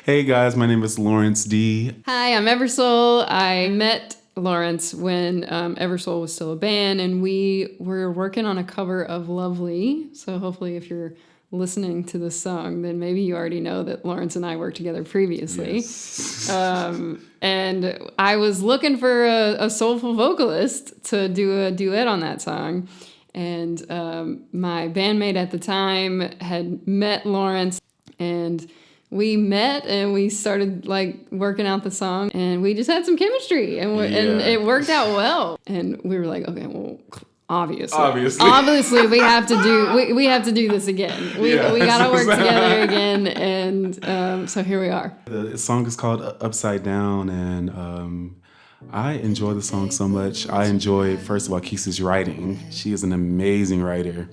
Hey guys, my name is Lawerence D. Hi, I'm Eversol. I met Lawerence when Eversol was still a band, and we were working on a cover of Lovely. So hopefully if you're listening to this song, then maybe you already know that Lawerence and I worked together previously. Yes. And I was looking for a soulful vocalist to do a duet on that song. And my bandmate at the time had met Lawerence, and we met and we started like working out the song, and we just had some chemistry, and and it worked out well. And we were like, okay, well, obviously we have to do we have to do this again. We gotta work together again, and so here we are. The song is called Upside Down, and I enjoy the song so much. I enjoy, first of all, Keisha's writing. She is an amazing writer.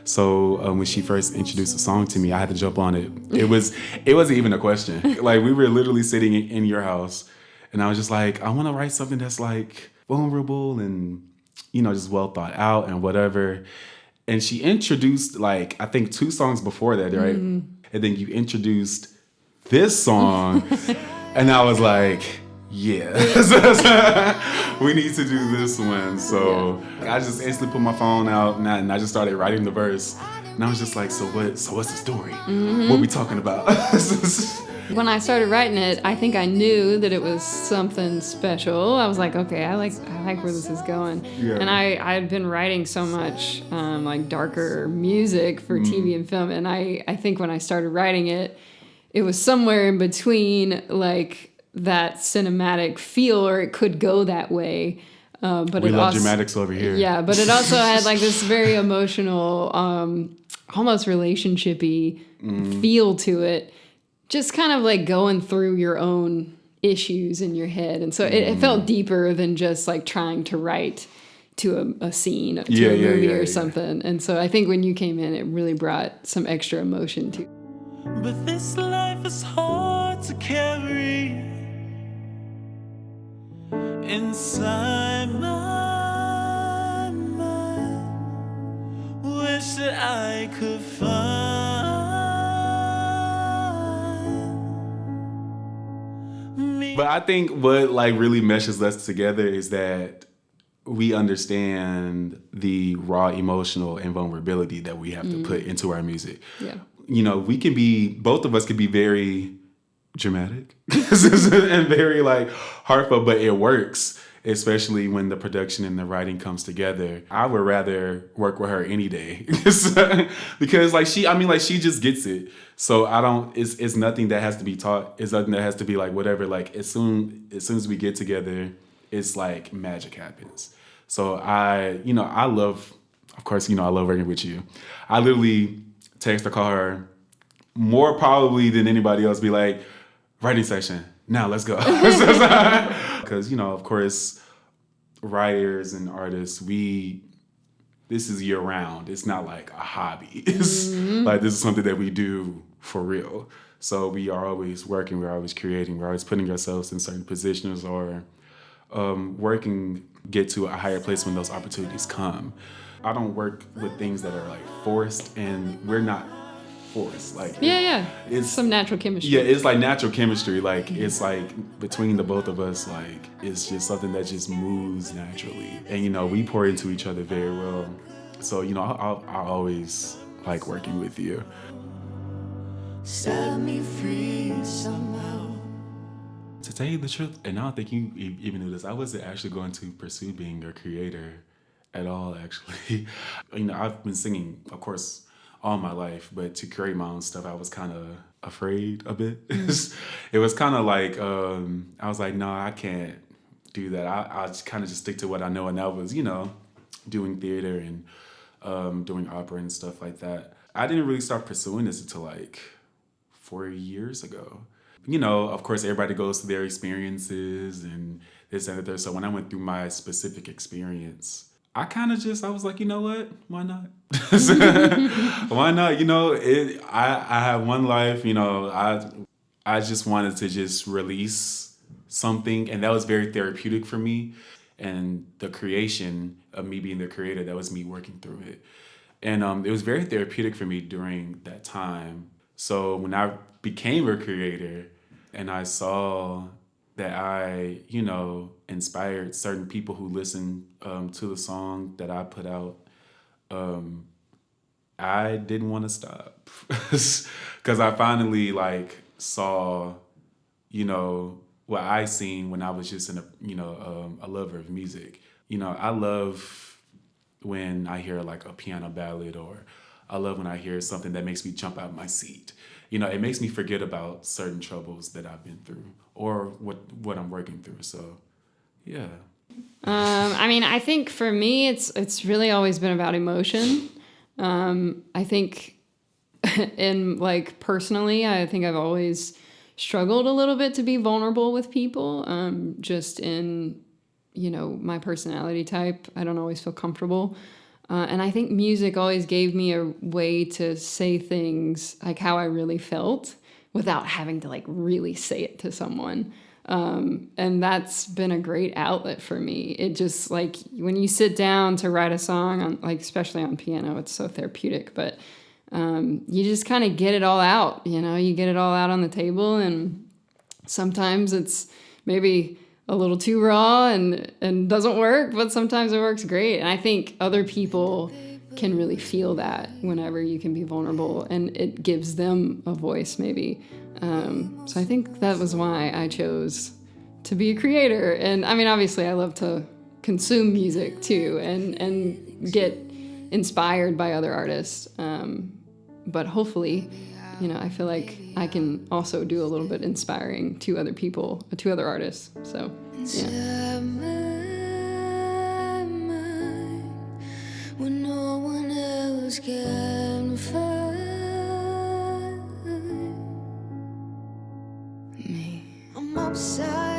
So when she first introduced the song to me, I had to jump on it. It wasn't even a question. Like, we were literally sitting in your house, and I was just like, I want to write something that's like vulnerable and, just well thought out and whatever. And she introduced, like, I think 2 songs before that, right? And then you introduced this song, and I was like, yeah, we need to do this one. So I just instantly put my phone out and I just started writing the verse. And I was just like, so what's the story? What are we talking about? When I started writing it, I think I knew that it was something special. I was like, okay, I like where this is going. Yeah. And I had been writing so much like darker music for TV and film, and I think when I started writing it, it was somewhere in between like that cinematic feel, or it could go that way. But we love dramatics over here. Yeah, but it also had like this very emotional, almost relationship-y feel to it. Just kind of like going through your own issues in your head. And so it felt deeper than just like trying to write to a scene, to a movie or something. And so I think when you came in, it really brought some extra emotion to it. But this life is hard to carry inside my mind. Wish that I could find me. But I think what like really meshes us together is that we understand the raw emotional and vulnerability that we have to put into our music. Yeah. Both of us could be very dramatic and very like heartfelt, but it works, especially when the production and the writing comes together. I would rather work with her any day because like she just gets it. So it's nothing that has to be taught. It's nothing that has to be like whatever. Like as soon as we get together, it's like magic happens. So I love working with you. I literally text or call her more probably than anybody else, be like, writing session, now let's go. Because, of course, writers and artists, this is year round. It's not like a hobby. It's like, this is something that we do for real. So we are always working, we're always creating, we're always putting ourselves in certain positions or working, get to a higher place when those opportunities come. I don't work with things that are like forced, and we're not forced. Like it's some natural chemistry. Yeah, it's like natural chemistry. Like it's like between the both of us, like it's just something that just moves naturally. And we pour into each other very well. So I always like working with you. Set me free somehow. To tell you the truth, and I don't think you even knew this, I wasn't actually going to pursue being a creator at all, actually. I've been singing, of course, all my life, but to create my own stuff, I was kind of afraid a bit. It was kind of like, I was like, no, I can't do that. I'll just kind of just stick to what I know. And that was, doing theater and doing opera and stuff like that. I didn't really start pursuing this until like 4 years ago. Of course, everybody goes through their experiences and this and that. So when I went through my specific experience, I was like, you know what? Why not? Why not? I have one life, I just wanted to just release something, and that was very therapeutic for me. And the creation of me being the creator, that was me working through it. And it was very therapeutic for me during that time. So when I became a creator, and I saw that I, inspired certain people who listened to the song that I put out, I didn't want to stop because I finally saw, what I seen when I was just a lover of music. I love when I hear like a piano ballad, or I love when I hear something that makes me jump out of my seat. It makes me forget about certain troubles that I've been through or what I'm working through. So, yeah. I mean, I think for me, it's really always been about emotion. I think personally, I think I've always struggled a little bit to be vulnerable with people. Just in, my personality type, I don't always feel comfortable. And I think music always gave me a way to say things like how I really felt without having to really say it to someone. And that's been a great outlet for me. It just when you sit down to write a song on especially on piano, it's so therapeutic, but you just kind of get it all out, you get it all out on the table, and sometimes it's maybe a little too raw and doesn't work, but sometimes it works great. And I think other people can really feel that whenever you can be vulnerable, and it gives them a voice maybe. So I think that was why I chose to be a creator. And I mean, obviously I love to consume music too, and get inspired by other artists. But hopefully, I feel like I can also do a little bit inspiring to other people, to other artists. So, yeah. When no one else can find me, I'm upside